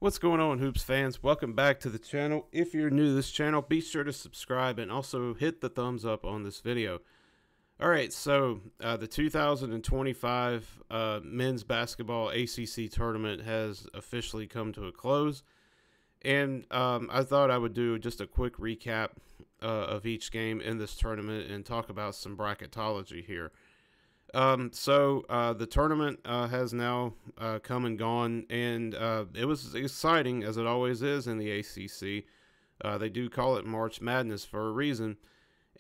What's going on, Hoops fans? Welcome back to the channel. If you're new to this channel, be sure to subscribe and also hit the thumbs up on this video. Alright, so the 2025 men's basketball ACC tournament has officially come to a close. And I thought I would do just a quick recap of each game in this tournament and talk about some bracketology here. The tournament has now come and gone, and it was exciting, as it always is in the ACC. They do call it March Madness for a reason.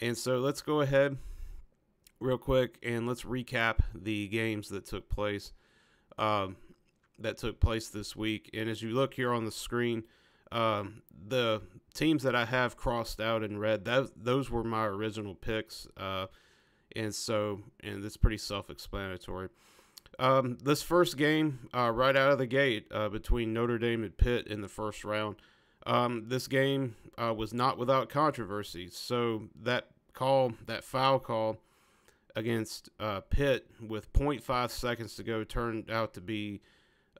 And so let's go ahead real quick and let's recap the games that took place this week. And as you look here on the screen, the teams that I have crossed out in red, those were my original picks. And it's pretty self-explanatory. This first game, right out of the gate, between Notre Dame and Pitt in the first round, this game was not without controversy. So that foul call against Pitt with 0.5 seconds to go turned out to be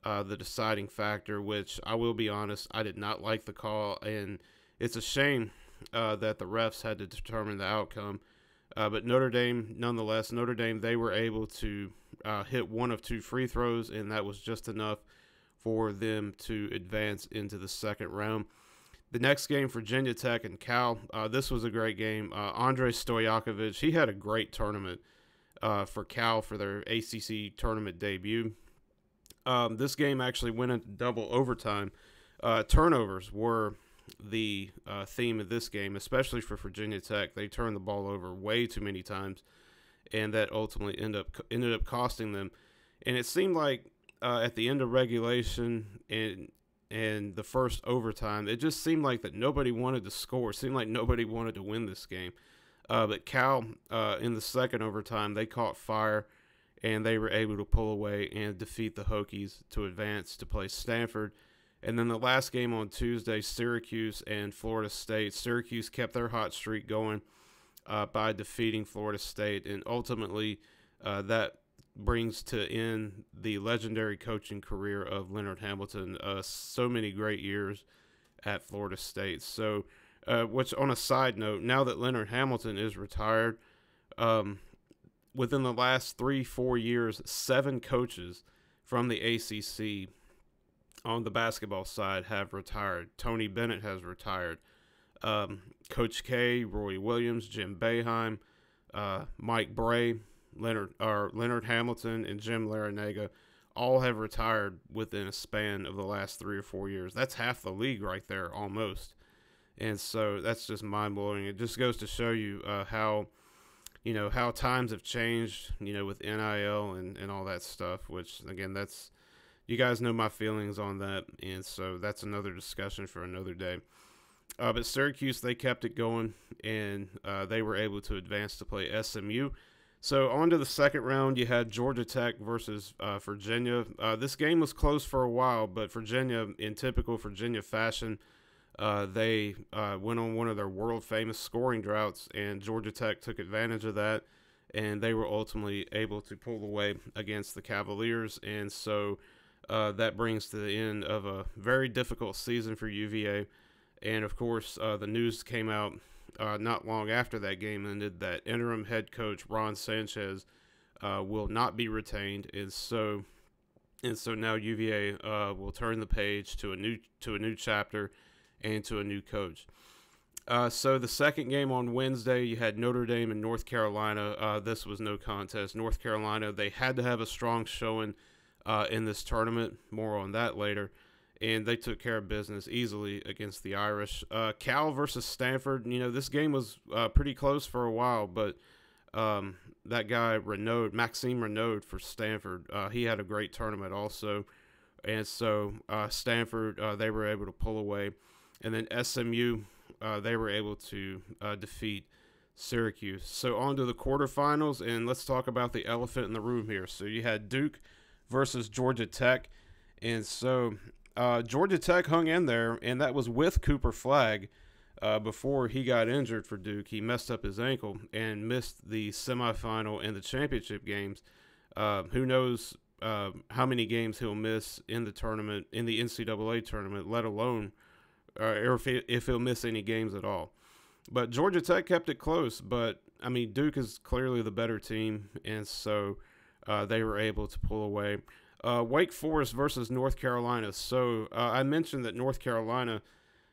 the deciding factor, which I will be honest, I did not like the call, and it's a shame that the refs had to determine the outcome. But Notre Dame, nonetheless, they were able to hit one of two free throws, and that was just enough for them to advance into the second round. The next game, Virginia Tech and Cal, this was a great game. Andre Stojakovic, he had a great tournament for Cal for their ACC tournament debut. This game actually went into double overtime. Turnovers were the theme of this game, especially for Virginia Tech. They turned the ball over way too many times, and that ultimately ended up costing them. And it seemed like at the end of regulation and the first overtime, it just seemed like that nobody wanted to score. It seemed like nobody wanted to win this game. But Cal, in the second overtime, they caught fire, and they were able to pull away and defeat the Hokies to advance to play Stanford. And then the last game on Tuesday, Syracuse and Florida State. Syracuse kept their hot streak going by defeating Florida State. And ultimately, that brings to end the legendary coaching career of Leonard Hamilton. So many great years at Florida State. So, which on a side note, now that Leonard Hamilton is retired, within the last 3-4 years, 7 coaches from the ACC on the basketball side have retired. Tony Bennett has retired. Coach K, Roy Williams, Jim Boeheim, Mike Bray, Leonard Hamilton, and Jim Larrañaga all have retired within a span of the last 3 or 4 years. That's half the league right there, almost. And so that's just mind-blowing. It just goes to show you how times have changed, with NIL and all that stuff, which, again, you guys know my feelings on that, and so that's another discussion for another day. But Syracuse, they kept it going, and they were able to advance to play SMU. So on to the second round, you had Georgia Tech versus Virginia. This game was close for a while, but Virginia, in typical Virginia fashion, they went on one of their world-famous scoring droughts, and Georgia Tech took advantage of that, and they were ultimately able to pull away against the Cavaliers. And so that brings to the end of a very difficult season for UVA. And, of course, the news came out not long after that game ended that interim head coach Ron Sanchez will not be retained. And so now UVA will turn the page to a new chapter and to a new coach. So the second game on Wednesday, you had Notre Dame and North Carolina. This was no contest. North Carolina, they had to have a strong showing in this tournament. More on that later. And they took care of business easily against the Irish. Cal versus Stanford, this game was pretty close for a while, but that guy Maxime Renaud for Stanford, he had a great tournament also. And so Stanford, they were able to pull away. And then SMU, they were able to defeat Syracuse. So on to the quarterfinals, and let's talk about the elephant in the room here. So you had Duke versus Georgia Tech. And so Georgia Tech hung in there, and that was with Cooper Flagg before he got injured for Duke. He messed up his ankle and missed the semifinal and the championship games. Who knows how many games he'll miss in the tournament, in the NCAA tournament, let alone or if he'll miss any games at all. But Georgia Tech kept it close. But I mean, Duke is clearly the better team, and so they were able to pull away. Wake Forest versus North Carolina. So I mentioned that North Carolina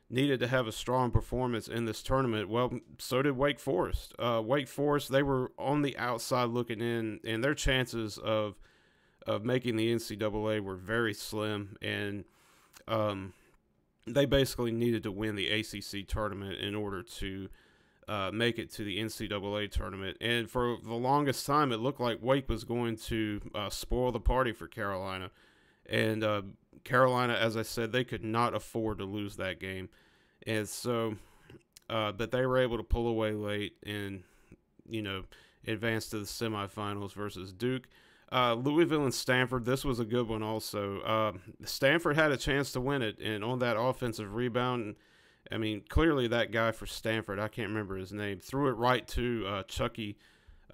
needed to have a strong performance in this tournament. Well, so did Wake Forest. Wake Forest, they were on the outside looking in, and their chances of making the NCAA were very slim, and they basically needed to win the ACC tournament in order to make it to the NCAA tournament. And for the longest time, it looked like Wake was going to spoil the party for Carolina. And Carolina, as I said, they could not afford to lose that game. And so, but they were able to pull away late and, advance to the semifinals versus Duke. Louisville and Stanford, this was a good one also. Stanford had a chance to win it, and on that offensive rebound, I mean, clearly that guy for Stanford, I can't remember his name, threw it right to Chucky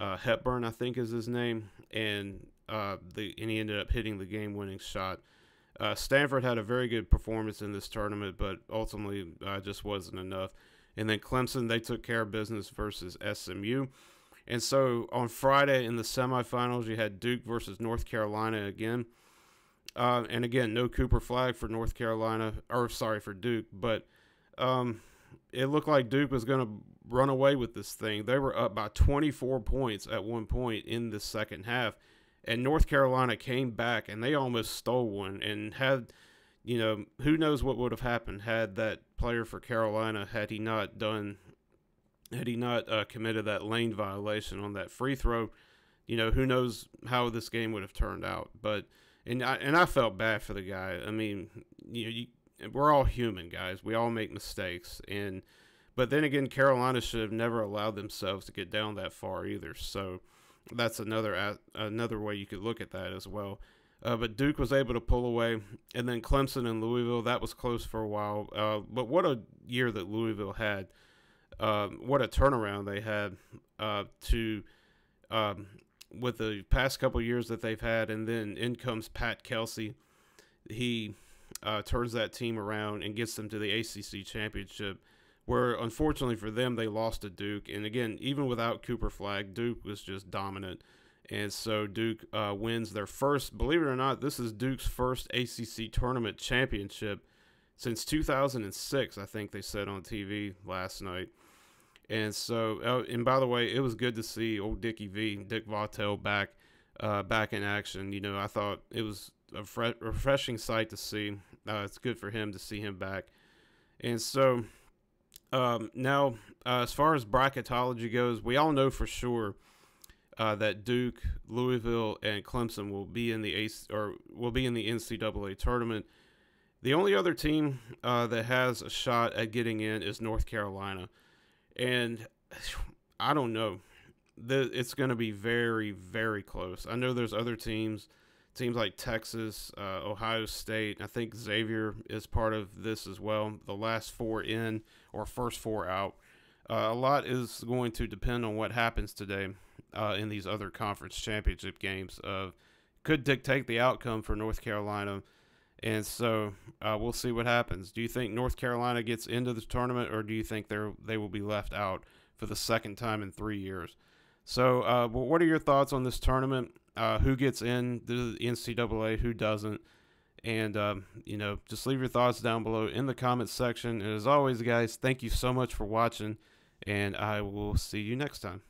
Hepburn, I think is his name, and he ended up hitting the game-winning shot. Stanford had a very good performance in this tournament, but ultimately just wasn't enough. And then Clemson, they took care of business versus SMU. And so on Friday in the semifinals, you had Duke versus North Carolina again. And again, no Cooper flag for for Duke. But it looked like Duke was going to run away with this thing. They were up by 24 points at one point in the second half. And North Carolina came back, and they almost stole one and had, who knows what would have happened had that player for Carolina, had he not committed that lane violation on that free throw, who knows how this game would have turned out. But and I felt bad for the guy. I mean, we're all human, guys. We all make mistakes, but then again, Carolina should have never allowed themselves to get down that far either. So that's another way you could look at that as well. But Duke was able to pull away, and then Clemson and Louisville, that was close for a while. But what a year that Louisville had. What a turnaround they had with the past couple years that they've had, and then in comes Pat Kelsey. He turns that team around and gets them to the ACC championship, where unfortunately for them they lost to Duke. And again, even without Cooper flag, Duke was just dominant. And so Duke wins their first, believe it or not, this is Duke's first ACC tournament championship since 2006, I think they said on TV last night. And so, and by the way, it was good to see old Dick Vitale back in action. I thought it was a refreshing sight to see. It's good for him to see him back. And so now, as far as bracketology goes, we all know for sure that Duke, Louisville, and Clemson will be in the NCAA tournament. The only other team that has a shot at getting in is North Carolina. And I don't know. It's going to be very, very close. I know there's other teams like Texas, Ohio State. I think Xavier is part of this as well. The last four in or first four out. A lot is going to depend on what happens today in these other conference championship games. Could dictate the outcome for North Carolina. And so we'll see what happens. Do you think North Carolina gets into the tournament, or do you think they will be left out for the second time in 3 years? So what are your thoughts on this tournament? Who gets in the NCAA, who doesn't? And, just leave your thoughts down below in the comments section. And as always, guys, thank you so much for watching, and I will see you next time.